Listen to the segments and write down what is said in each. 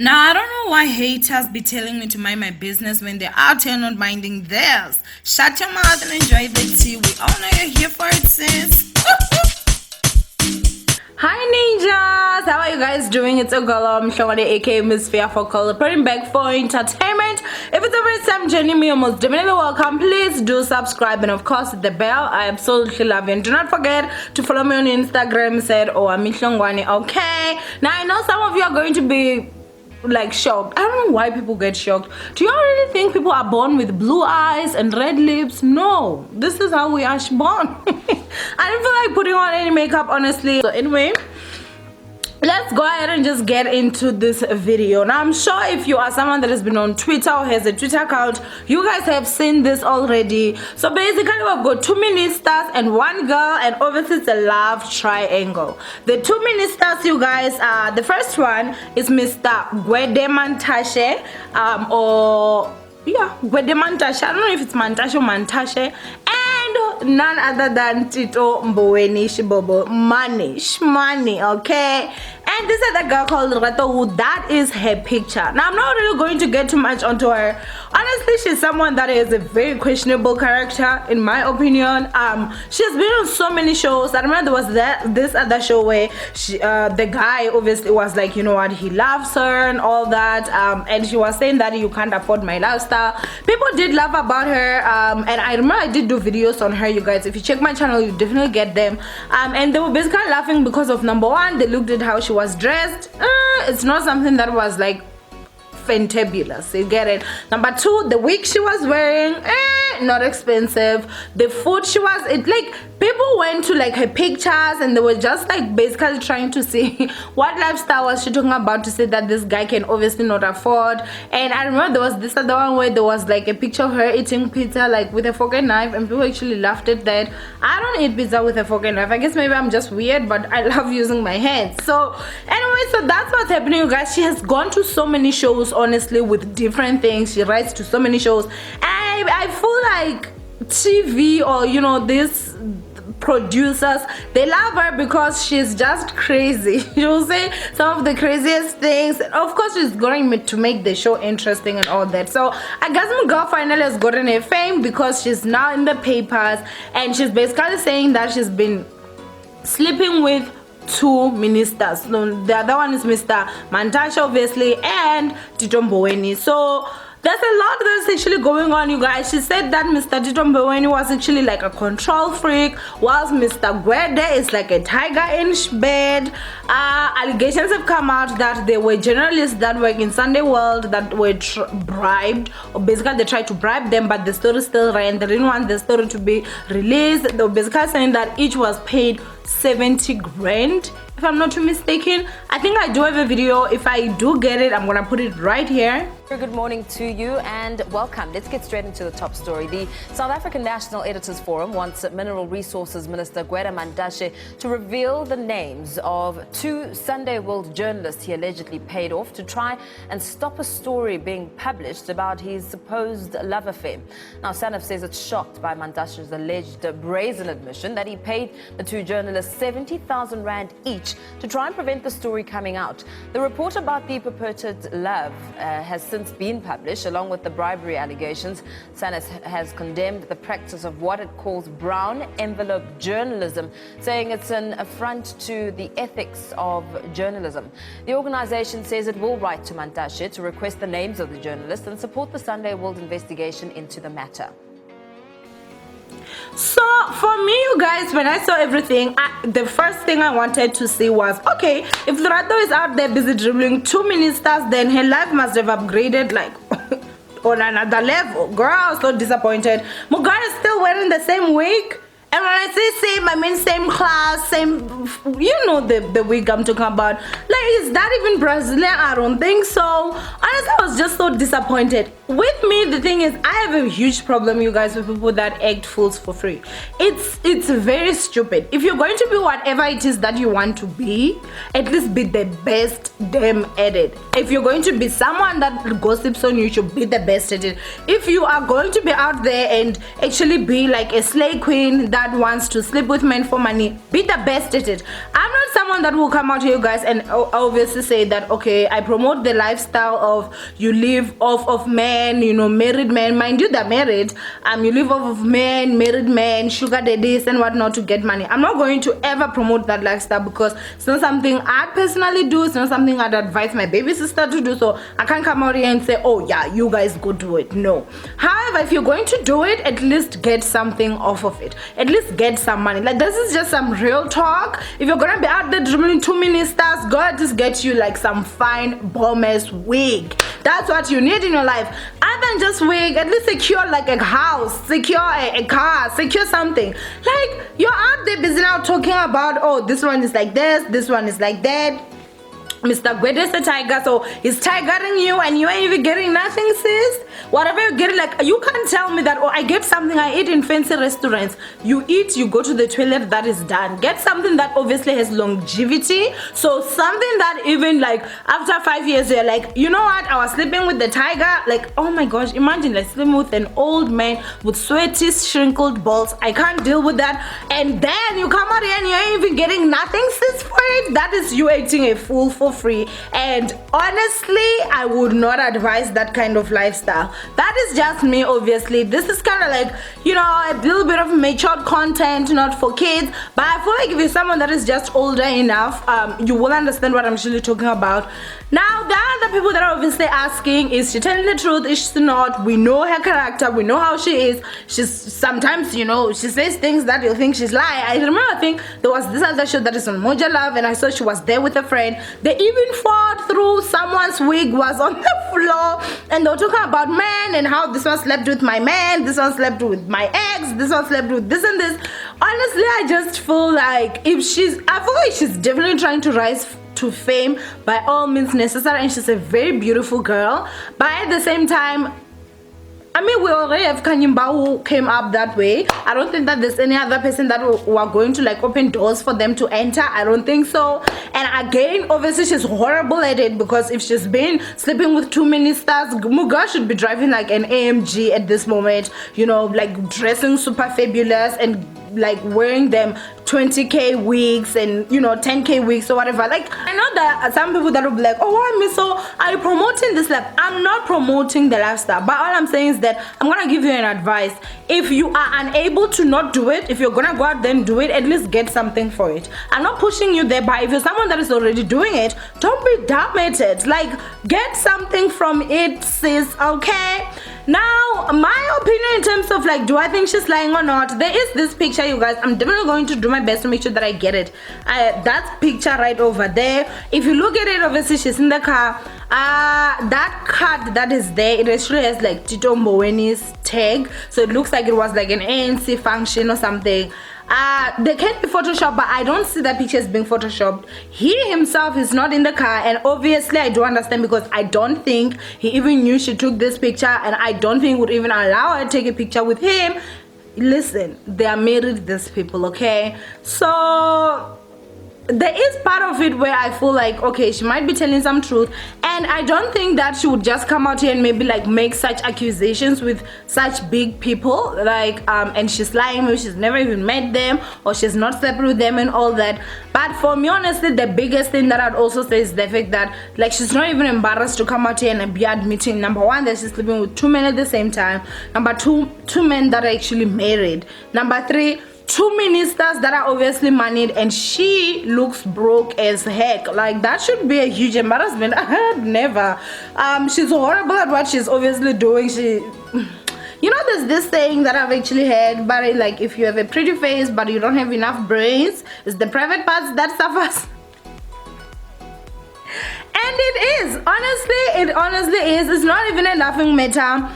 Now, I don't know why haters be telling me to mind my business when they're out here not minding theirs. Shut your mouth and enjoy the tea. We all know you're here for it, sis. Hi ninjas, how are you guys doing? It's Ogala Mshawade aka Miss Fear for Color, putting back for entertainment. If it's the first time joining me, you're most definitely welcome. Please do subscribe and of course hit the bell. I absolutely love you. And do not forget to follow me on Instagram, said Amishongwane. Okay. Now I know some of you are going to be like shocked. I don't know why people get shocked. Do you all really think people are born with blue eyes and red lips? No, this is how we are born. I didn't feel like putting on any makeup, honestly. So anyway, let's go ahead and just get into this video. Now I'm sure if you are someone that has been on Twitter or has a Twitter account, you guys have seen this already. So basically we've got two ministers and one girl, and obviously it's a love triangle. The two ministers, you guys, the first one is Mr. Gwede Mantashe, Gwede Mantashe. I don't know if it's Mantashe or Mantashe, and none other than Tito Mboweni Shibobo Money, okay? And this other girl called Rato, who that is her picture. Now I'm not really going to get too much onto her. Honestly, she's someone that is a very questionable character in my opinion. She's been on so many shows. I remember there was this other show where the guy obviously was like, you know what, he loves her and all that, and she was saying that you can't afford my lifestyle. People did laugh about her, and I remember I did do videos on her, you guys. If you check my channel, you definitely get them, and they were basically laughing because of, number one, they looked at how she was dressed. It's not something that was like fantabulous, you get it. Number two, the wig she was wearing, not expensive. The food she was, it like, people went to like her pictures and they were just like basically trying to see what lifestyle was she talking about, to say that this guy can obviously not afford. And I remember there was this other one where there was like a picture of her eating pizza like with a fork and knife, and people actually laughed at that. I don't eat pizza with a fork and knife. I guess maybe I'm just weird, but I love using my hands. So anyway, so that's what's happening, you guys. She has gone to so many shows, honestly, with different things. She writes to so many shows. I feel like TV, or you know, this producers, they love her because she's just crazy. You'll say some of the craziest things. Of course, she's going to make the show interesting and all that. So I guess my girl finally has gotten her fame because she's now in the papers, and she's basically saying that she's been sleeping with two ministers. So the other one is Mr. Mantashe, obviously, and Tito Mboweni. So there's a lot that's actually going on, you guys. She said that Mr. Tito Mboweni was actually like a control freak, whilst Mr. Gwede is like a tiger in bed. Allegations have come out that there were journalists that work in Sunday World that were bribed, or basically they tried to bribe them, but the story still ran. They didn't want the story to be released. They were basically saying that each was paid 70 grand, if I'm not too mistaken. I think I do have a video. If I do get it, I'm gonna put it right here. Good morning to you and welcome. Let's get straight into the top story. The South African National Editors Forum wants Mineral Resources Minister Gwede Mantashe to reveal the names of two Sunday World journalists he allegedly paid off to try and stop a story being published about his supposed love affair. Now, SANEF says it's shocked by Mantashe's alleged brazen admission that he paid the two journalists 70,000 rand each to try and prevent the story coming out. The report about the purported love has since been published, along with the bribery allegations. SANEF has condemned the practice of what it calls brown envelope journalism, saying it's an affront to the ethics of journalism. The organization says it will write to Mantashe to request the names of the journalists and support the Sunday World investigation into the matter. So for me, you guys, when I saw everything, the first thing I wanted to see was, okay, if Lerato is out there busy dribbling two ministers, then her life must have upgraded like on another level. Girl, I was so disappointed. Morgan is still wearing the same wig. And when I say same, I mean same class, same, you know, the wig I'm talking about. Like, is that even Brazilian? I don't think so. Honestly, I was just so disappointed. With me, the thing is, I have a huge problem, you guys, with people that act fools for free. It's very stupid. If you're going to be whatever it is that you want to be, at least be the best damn at it. If you're going to be someone that gossips on you, you should be the best at it. If you are going to be out there and actually be like a slay queen that wants to sleep with men for money, be the best at it. I'm not someone someone that will come out here, you guys, and obviously say that, okay, I promote the lifestyle of you live off of men, you know, married men. Mind you, they're married. You live off of men, married men, sugar daddies and whatnot to get money. I'm not going to ever promote that lifestyle because it's not something I personally do. It's not something I'd advise my baby sister to do. So I can't come out here and say, oh yeah, you guys go do it. No. However, if you're going to do it, at least get something off of it. At least get some money. Like, this is just some real talk. If you're gonna be out there dribbling 2 ministers, go and just get you like some fine bomb-ass wig. That's what you need in your life. Other than just wig, at least secure like a house, secure a car, secure something. Like, you're out there busy now talking about, oh, this one is like this one is like that. Mr. Gwede is a tiger, so he's tigering you and you ain't even getting nothing, sis. Whatever you're getting, like, you can't tell me that, oh, I get something I eat in fancy restaurants. You eat, you go to the toilet, that is done. Get something that obviously has longevity. So something that even like after 5 years, you're like, you know what, I was sleeping with the tiger. Like, oh my gosh, imagine like sleeping with an old man with sweaty, shrinkled balls. I can't deal with that. And then you come out here and you ain't even getting nothing, sis, for it. That is you eating a fool for free. And honestly, I would not advise that kind of lifestyle. That is just me. Obviously, this is kind of like, you know, a little bit of matured content, not for kids, but I feel like if you're someone that is just older enough, you will understand what I'm actually talking about. Now, the other people that are obviously asking, is she telling the truth, is she not? We know her character, we know how she is. She's sometimes, you know, she says things that you'll think she's lying. I remember, I think there was this other show that is on Moja Love, and I saw she was there with a friend. They even fought through someone's wig was on the floor, and they were talking about men and how this one slept with my man, this one slept with my ex, this one slept with this and this. Honestly, I just feel like I feel like she's definitely trying to rise to fame by all means necessary, and she's a very beautiful girl, but at the same time, I mean, we already have Kanyimba who came up that way. I don't think that there's any other person that were going to like open doors for them to enter. I don't think so. And again, obviously she's horrible at it, because if she's been sleeping with 2 ministers, Muga should be driving like an AMG at this moment, you know, like dressing super fabulous and like wearing them 20k wigs and, you know, 10k wigs or whatever. Like, I know that some people that will be like, oh, why me, so are you promoting this life? I'm not promoting the lifestyle, but all I'm saying is that I'm gonna give you an advice. If you are unable to not do it, if you're gonna go out there and do it, at least get something for it. I'm not pushing you there, but if you're someone that is already doing it, don't be dumb at it. Like, get something from it, sis, okay? Now, my opinion in terms of like, do I think she's lying or not? There is this picture, you guys. I'm definitely going to do my best to make sure that I get it. That picture right over there. If you look at it, obviously she's in the car. That card that is there, it actually has like Tito Mboweni's tag. So it looks like it was like an ANC function or something. They can be photoshopped, but I don't see that picture as being photoshopped. He himself is not in the car, and obviously I do understand, because I don't think he even knew she took this picture, and I don't think he would even allow her to take a picture with him. Listen, they are married, these people, okay? So there is part of it where I feel like, okay, she might be telling some truth, and I don't think that she would just come out here and maybe like make such accusations with such big people, like and she's lying, maybe she's never even met them, or she's not slept with them and all that. But for me, honestly, the biggest thing that I'd also say is the fact that like she's not even embarrassed to come out here and be admitting, number one, that she's sleeping with 2 men at the same time, number two men that are actually married, number three, 2 ministers that are obviously moneyed, and she looks broke as heck. Like, that should be a huge embarrassment. Never. She's horrible at what she's obviously doing. She, you know, there's this saying that I've actually heard, but like, if you have a pretty face but you don't have enough brains, it's the private parts that suffers. And it is, honestly, it honestly is. It's not even a laughing matter.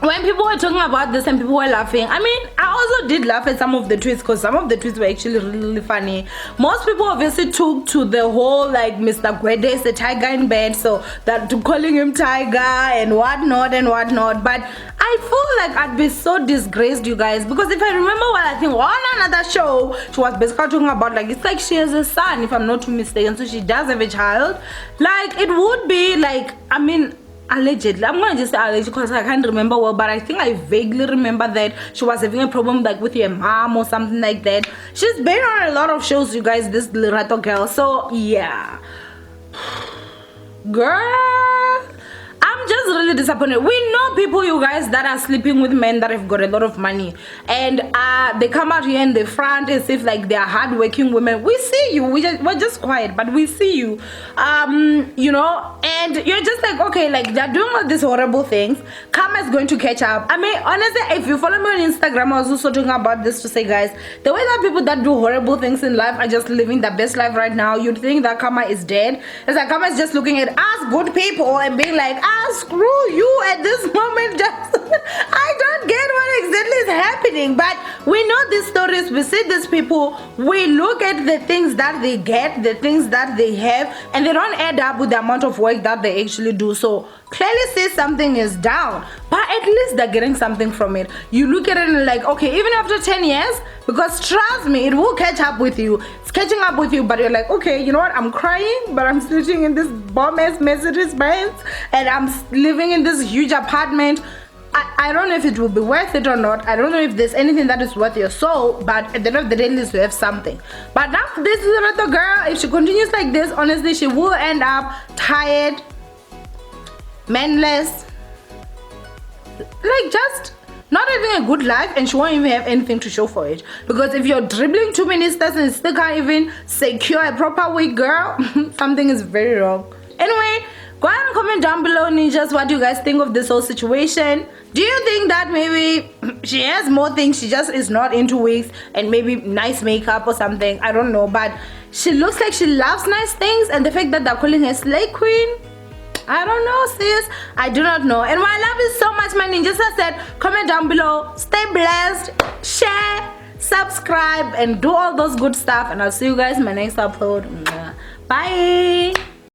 When people were talking about this and people were laughing, I mean, I also did laugh at some of the tweets, because some of the tweets were actually really funny. Most people obviously took to the whole like Mr. Gwede is a tiger in bed, so that to calling him tiger and whatnot and whatnot. But I feel like I'd be so disgraced, you guys, because if I remember well, I think on another show she was basically talking about like, it's like she has a son, if I'm not too mistaken, so she does have a child. Like, it would be like, I mean, allegedly, I'm gonna just say allegedly because I can't remember well, but I think I vaguely remember that she was having a problem like with your mom or something like that. She's been on a lot of shows, you guys, this Lerato girl. So yeah, girl, I'm just really disappointed. We know people, you guys, that are sleeping with men that have got a lot of money, and they come out here and they front as if like they are hardworking women. We see you. We're just quiet, but we see you. You know, and you're just like, okay, like they're doing all these horrible things. Karma is going to catch up. I mean, honestly, if you follow me on Instagram, I was also talking about this to say, guys, the way that people that do horrible things in life are just living their best life right now. You'd think that karma is dead. It's like karma is just looking at us good people and being like, screw you at this moment. Just I don't get what exactly is happening, but we know these stories, we see these people, we look at the things that they get, the things that they have, and they don't add up with the amount of work that they actually do. So clearly see something is down, but at least they're getting something from it. You look at it and like, okay, even after 10 years, because trust me, it will catch up with you. It's catching up with you, but you're like, okay, you know what, I'm crying, but I'm sitting in this bomb-ass Mercedes Benz, and I'm living in this huge apartment. I don't know if it will be worth it or not. I don't know if there's anything that is worth your soul, but at the end of the day, at least you have something. But now this is another girl. If she continues like this, honestly, she will end up tired, manless, like just not having a good life, and she won't even have anything to show for it. Because if you're dribbling 2 ministers and still can't even secure a proper wig, girl, something is very wrong. Anyway, go ahead and comment down below, ninjas, what you guys think of this whole situation. Do you think that maybe she has more things, she just is not into wigs and maybe nice makeup or something? I don't know, but she looks like she loves nice things, and the fact that they're calling her slay queen, I don't know, sis. I do not know. And I love you so much, my ninjas. I said, comment down below, stay blessed, share, subscribe, and do all those good stuff, and I'll see you guys in my next upload. Bye.